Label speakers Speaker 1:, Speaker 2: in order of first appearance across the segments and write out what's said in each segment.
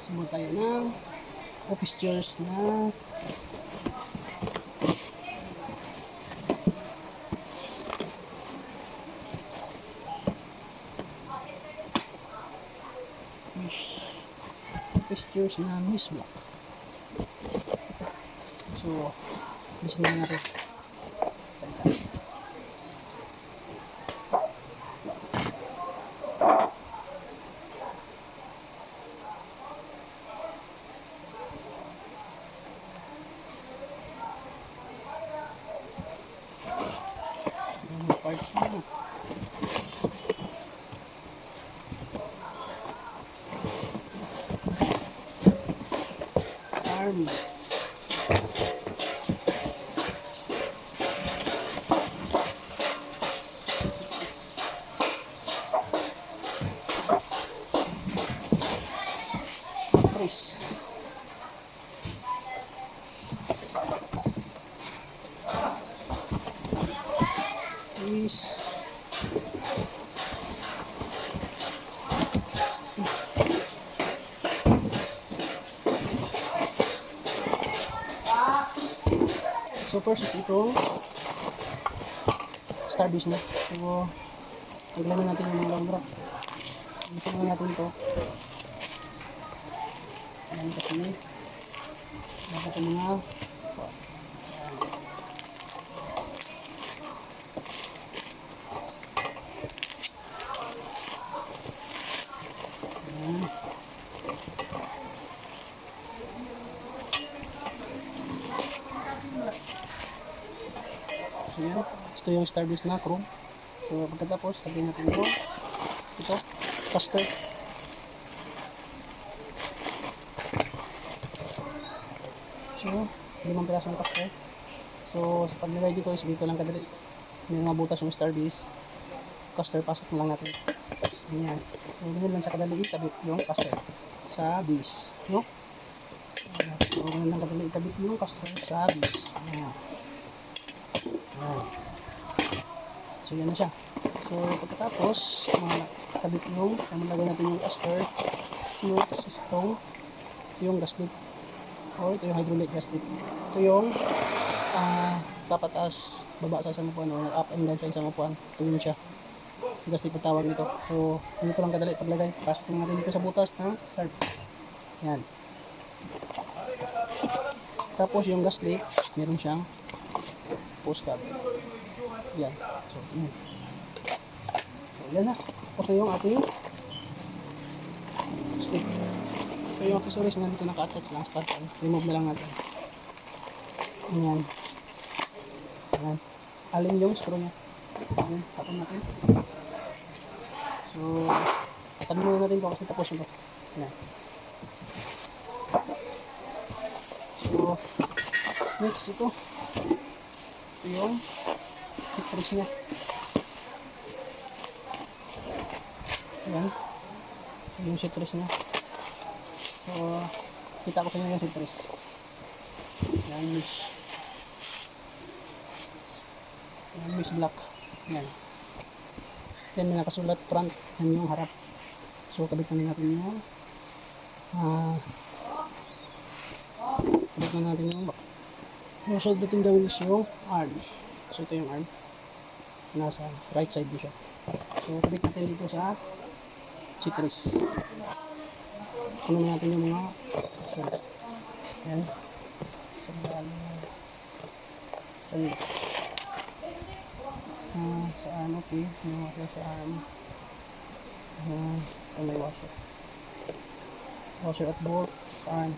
Speaker 1: Sumunod tayo ng office chairs na office chairs na Miss Block. So, gusto na natin isa-isa. Parts na. Arm. Press. So first is itong Starbase na. So paglaman natin yung mga lambra. Gusto natin ito. Ayan kasi dapat yung mga so yan, ito yung Starbase na chrome. So pagkatapos sabihin natin ito caster. So 5 pirasong caster. So sa paglagay dito is dito lang kadali. May mga butas yung Starbase, caster pasok na lang natin. Ayan, so ganyan lang siya kadali itabit yung caster sa base, no? So ganyan lang kadali itabit yung caster sa base. Ayan. So yan na siya. So pagkatapos tabit yung lagay natin yung caster yung gasket o ito yung hydraulic gasket. Ito yung kapataas baba sa isang upuan o up and down sa isang upuan. Ito yun siya, gasket ang tawag nito. So dito lang kadali paglagay, pasok natin dito sa butas ng start. Yan. Tapos yung gasket meron siyang post cap. Yan. So, yan na. Tapos na yung ating stick. So, yung accessories na dito naka-attach lang sa pantal. Remove na lang natin. Yan. Yan. Alin yung screw niya. Yan. Tapon natin. So, tabi muna natin ito kasi tapos ito. Yan. So, next ito. Ito yung citrus niya. Ayan. Yung citrus niya. So, kita ko sa inyo yung citrus. Ayan, Miss Black. Ayan. Yan, may nakasulat front. Yan yung harap. So, kabit na natin yung back. So, dating gawin is yung arm. So, ito yung arm. Nasa right side din siya. So, kabit natin dito sa citrus. Ano natin yung mga cells. Yan. Saan, okay. May washer sa arm. May washer. Washer at both. Saan?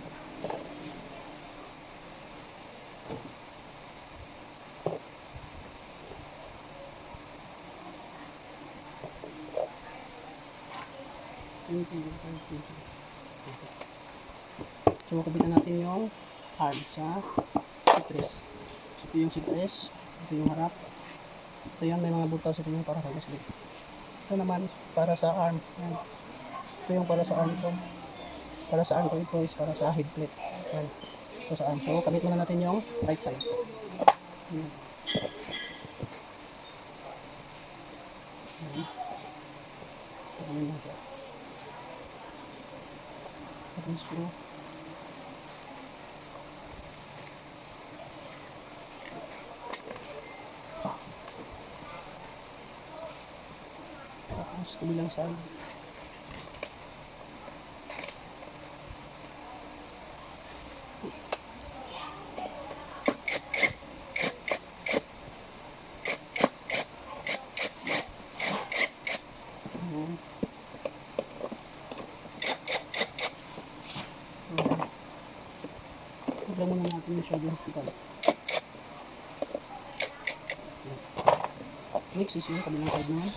Speaker 1: So, kabitan natin yung arm sa citrus. Ito yung citrus. Ito yung harap. Ito yan, may mga butas. Ito yung para sa gasket. Ito naman, para sa arm. Yan. Ito yung para sa arm ko. Para sa arm ko, ito is para sa head plate. Yan. Ito sa arm. So, kabit muna natin yung right side. Yan. Tapos screw. Tapos kabilang side. Ayan. Huwag lang muna natin masyadong pital. Next is yung kabilang side naman.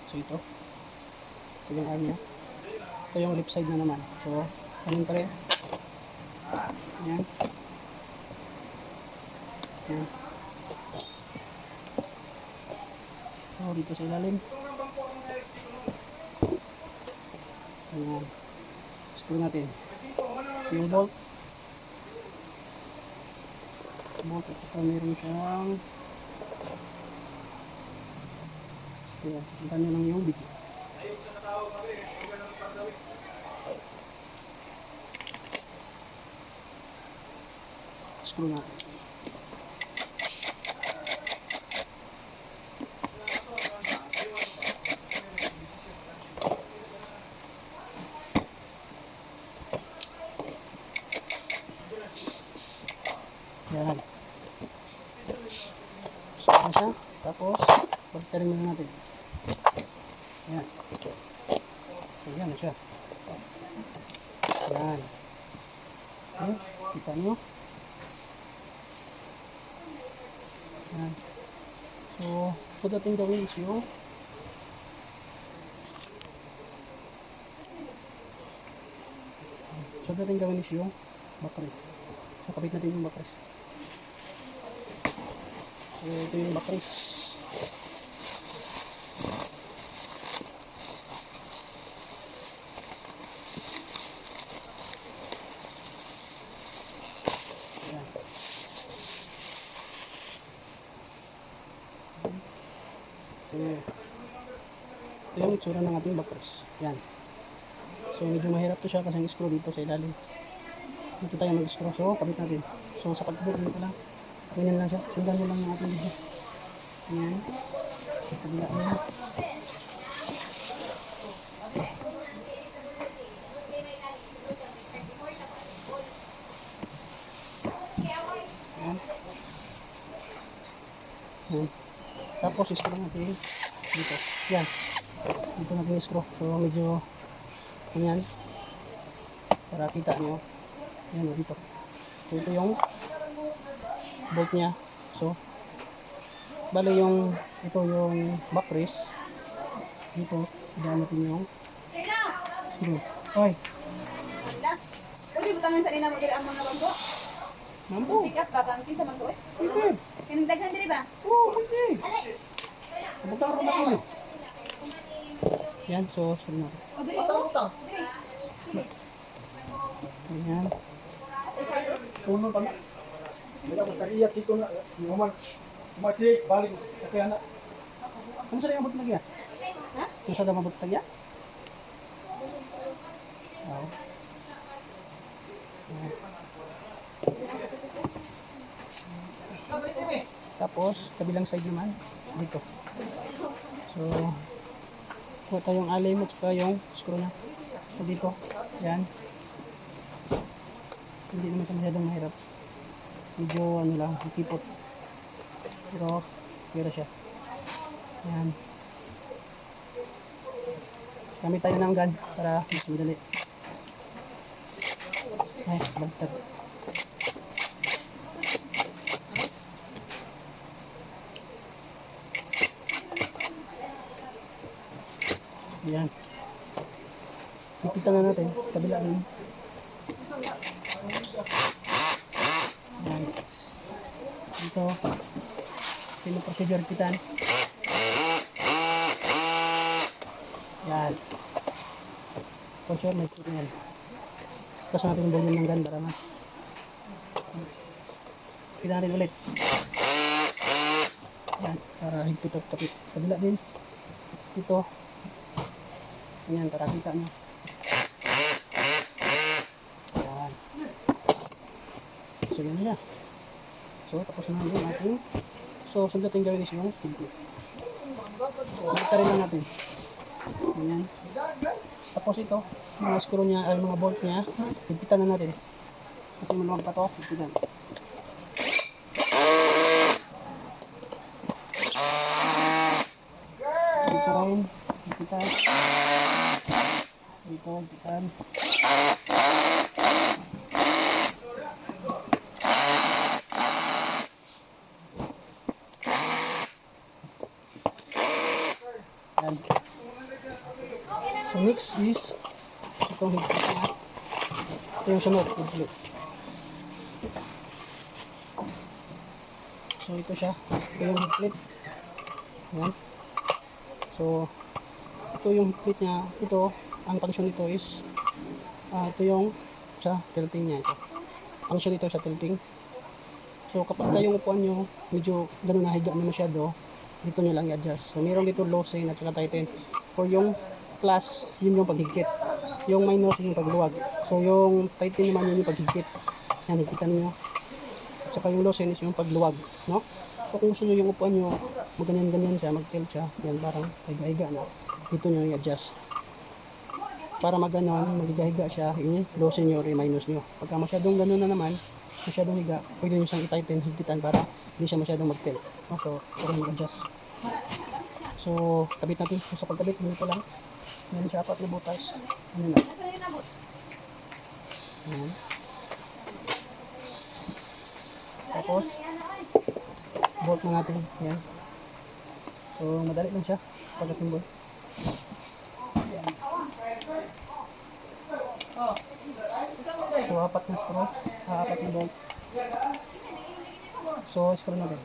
Speaker 1: So ito yung arm niya. Ito yung left side na naman. So ganun pa rin. Ayan. Ayan. So dito sa ilalim. Ayan. Screw natin. Yung bolt. Bolt at saka meron siyang ayan. Punta nyo lang yung video. Screw natin. Yan. So, yan siya. Tapos, pagtarin muna natin. Yan. So, yan na siya. Yan. Okay. Kita nyo. Yan. So dating gawin is yung backrest. So, kapit natin yung backrest. So, ito yung backrest. Yan. So, ito yung itsura ng ating backrest. Yan. So, medyo mahirap to siya kasi ang screw dito sa ilalim. Dito tayo mag-screw. So, kabit natin. So, sa pagkabit, dito lang. Ganyan lang siya. Sundan mo lang yung ating video. Ayan. Kabila na. Ayan. Ayan. Tapos, screw natin dito. Yan. Dito natin screw. So, medyo ganyan. Para kita nyo. Ayan, dito. So, ito yung bolt niya. So, bali yung ito yung backrest. Dito, idaan natin yung screw. Oy!
Speaker 2: Pwede butangan sa ina mo diri ang mga bangko?
Speaker 1: Mambo!
Speaker 2: Pick up ba bangki sa bangko eh?
Speaker 1: Pwede!
Speaker 2: Kanang daghan diri ba?
Speaker 1: Oo, pwede! Butang rin ako. Yan, so, screw natin.
Speaker 2: O diri mo.
Speaker 1: Ayan.
Speaker 3: Puno pa na. Wala ko tariya dito na. Human. Umatik, balik. Kaya na.
Speaker 1: Ano sa yung mabot lagi?
Speaker 2: Ha?
Speaker 1: Ano sa yung mabot lagi? Oo. Ayan. Tapos, kabilang side naman, dito. So, kuha tayong alay mo, tsaka yung screw na. So, dito. Yan. Hindi naman siya masyadong mahirap. Medyo, ano lang, kipot. Pero, pera siya. Yan. Gamit tayo ng gun para mas madali. Ay, bagtag. Yan. Ipitan na natin. Kabila rin. Yan. Dito. Ito yung procedure pitan. Yan. For sure, may pito yan. Tapos natin yung volume ng gun para mas. Pitan natin ulit. Yan. Para higpit at kapit. Kabila din. Ito. Ayan, para kita nyo. So, yan na siya. So, tapos na yung ating. So, sunod natin gawin is yung higpit. Nakita rin lang natin. Ganyan. Tapos ito, mga screw niya, ay mga bolt niya, higpitan na natin. Kasi maluwag pa to, higpitan. Dito rin, higpitan. Dito, higpitan. Yan. So next is itong higpit niya. Ito yung sunod, higpit. So ito siya, ito yung higpit. Yan. So ito yung higpit niya. Ito, ang function nito is ito yung sa tilting niya. Ito. Function nito sa tilting. So kapag yung upuan nyo medyo ganun nahiga na masyado, dito nyo lang i-adjust. So meron dito loosen at saka tighten. For yung plus, yun yung paghigpit. Yung minus, yun yung pagluwag. So yung tighten naman yun yung paghigpit. Yan, higpitan nyo. At saka yung loosen is yung pagluwag. No? So kung gusto nyo yung upuan nyo, magganyan-ganyan siya, mag-tilt siya. Yan, parang higa-higa na. Dito nyo i-adjust. Para mag-ganon, mag-higa siya, i-loosen nyo or i-minus nyo. Pagka masyadong ganon na naman, masyadong higa, pwede nyo siyang i-tighten, higpitan para hindi siya masyadong mag-tilt. So, okay mag-adjust. So, kabit natin. So, sa pagkabit, hindi ko lang. Meron siya 4 na butas. Ano na? Ayan. Tapos, bolt na natin. Ayan. So, madali lang siya. Pagkasimbol. Ayan. So, 4 na screw. 4 na bolt. So, screw na din.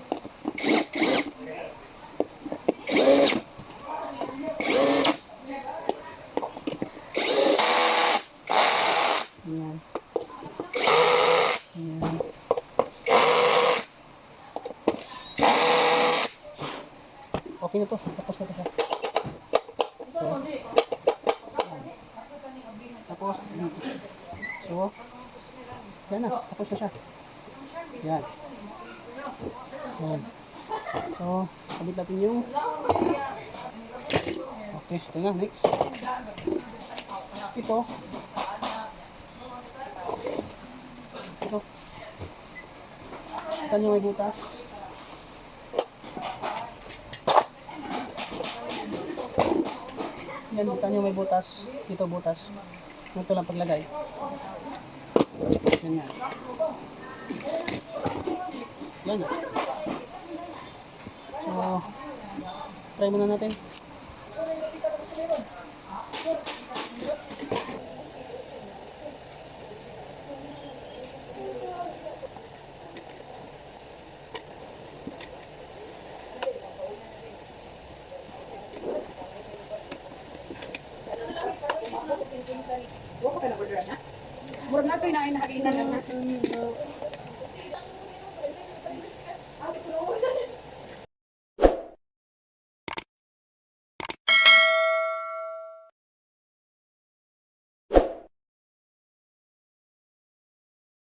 Speaker 1: Ayan. Ayan. Okay na to. Tapos na to siya. Tapos, so, yan na. Tapos na siya. Yan. Yan. So, kabit natin yung okay, ito na, next. Ito. Ito. Ito nyo may butas. Yan, dito nyo may butas. Dito butas. Ito lang paglagay. Yan yan. Yan. So, try muna natin.